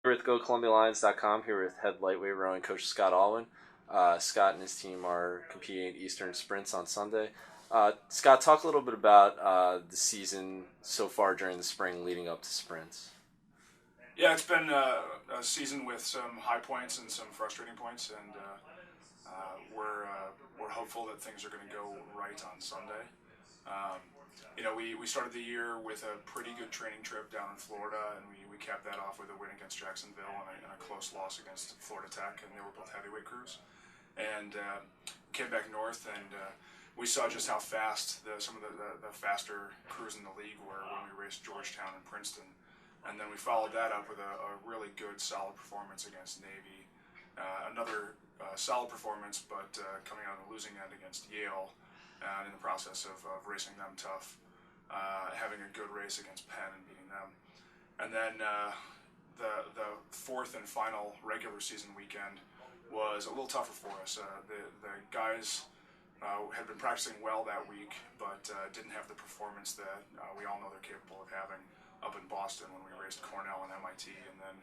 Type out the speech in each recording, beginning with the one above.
With GoColumbiaLions.com here with head lightweight rowing coach Scott Alwin. Scott and his team are competing at Eastern Sprints on Sunday. Scott, talk a little bit about the season so far during the spring leading up to sprints. Yeah, it's been a season with some high points and some frustrating points, and we're hopeful that things are going to go right on Sunday. Um, we started the year with a pretty good training trip down in Florida, and we capped that off with a win against Jacksonville and a close loss against Florida Tech, and they were both heavyweight crews. And came back north, and we saw just how fast some of the faster crews in the league were when we raced Georgetown and Princeton. And then we followed that up with a really good, solid performance against Navy. Another solid performance, but coming out on the losing end against Yale, and in the process of racing them tough, having a good race against Penn and beating them. And then the fourth and final regular season weekend was a little tougher for us. The guys had been practicing well that week, but didn't have the performance that we all know they're capable of having up in Boston when we raced Cornell and MIT, and then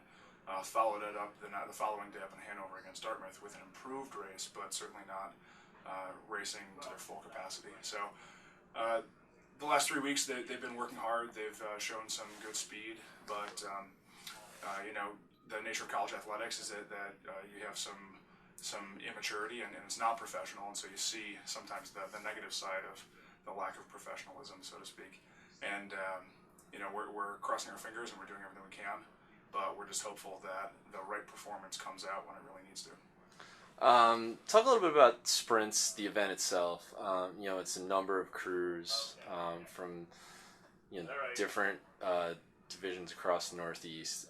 followed it up the following day up in Hanover against Dartmouth with an improved race, but certainly not racing to their full capacity. So the last 3 weeks they've been working hard. They've shown some good speed, but the nature of college athletics is that you have some immaturity, and it's not professional, and so you see sometimes the negative side of the lack of professionalism, so to speak. And we're crossing our fingers and we're doing everything we can, but we're just hopeful that the right performance comes out when it really needs to. Talk a little bit about sprints, the event itself. It's a number of crews from different divisions across the Northeast.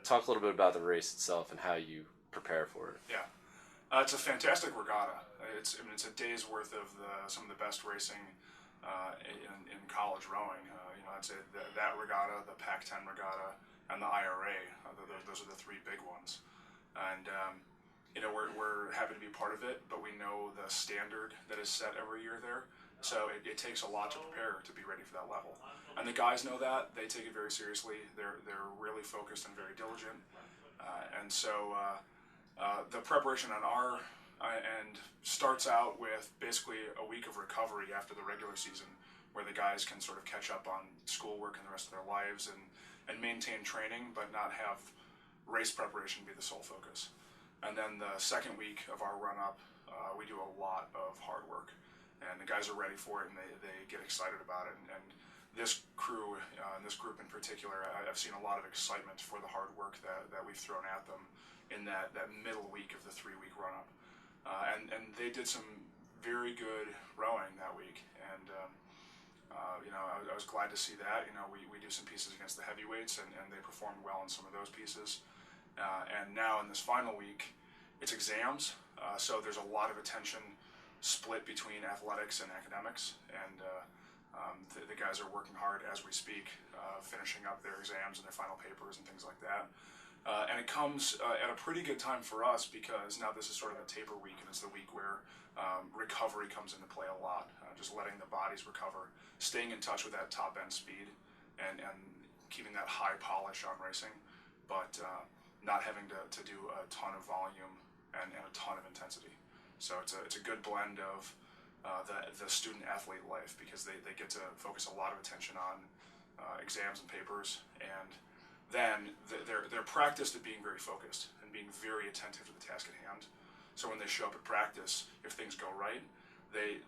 Talk a little bit about the race itself and how you prepare for it. Yeah, it's a fantastic regatta. It's a day's worth of some of the best racing in college rowing. I'd say that regatta, the Pac-10 regatta, and the IRA. Those are the three big ones. And we're happy to be part of it, but we know the standard that is set every year there. So it takes a lot to prepare to be ready for that level. And the guys know that. They take it very seriously. They're really focused and very diligent. And so the preparation on our end starts out with basically a week of recovery after the regular season, where the guys can sort of catch up on schoolwork and the rest of their lives and maintain training, but not have race preparation be the sole focus. And then the second week of our run-up, we do a lot of hard work. And the guys are ready for it, and they get excited about it. And this crew, and this group in particular, I've seen a lot of excitement for the hard work that we've thrown at them in that middle week of the 3-week run-up. And they did some very good rowing that week. And I was glad to see that. We do some pieces against the heavyweights, and they performed well in some of those pieces. And now in this final week, it's exams, so there's a lot of attention split between athletics and academics, and the guys are working hard as we speak, finishing up their exams and their final papers and things like that. And it comes at a pretty good time for us, because now this is sort of a taper week, and it's the week where recovery comes into play a lot, just letting the bodies recover, staying in touch with that top end speed, and keeping that high polish on racing, but not having to do a ton of volume and a ton of intensity. So it's a good blend of the student athlete life, because they get to focus a lot of attention on exams and papers, and then they're practiced at being very focused and being very attentive to the task at hand. So when they show up at practice, if things go right, they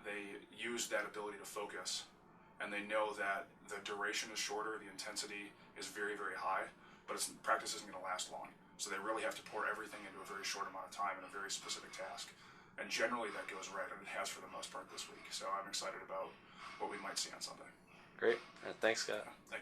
use that ability to focus, and they know that the duration is shorter, the intensity is very, very high, but practice isn't going to last long. So they really have to pour everything into a very short amount of time in a very specific task. And generally that goes right, and it has for the most part this week. So I'm excited about what we might see on Sunday. Great. Thanks, Scott. Thank you.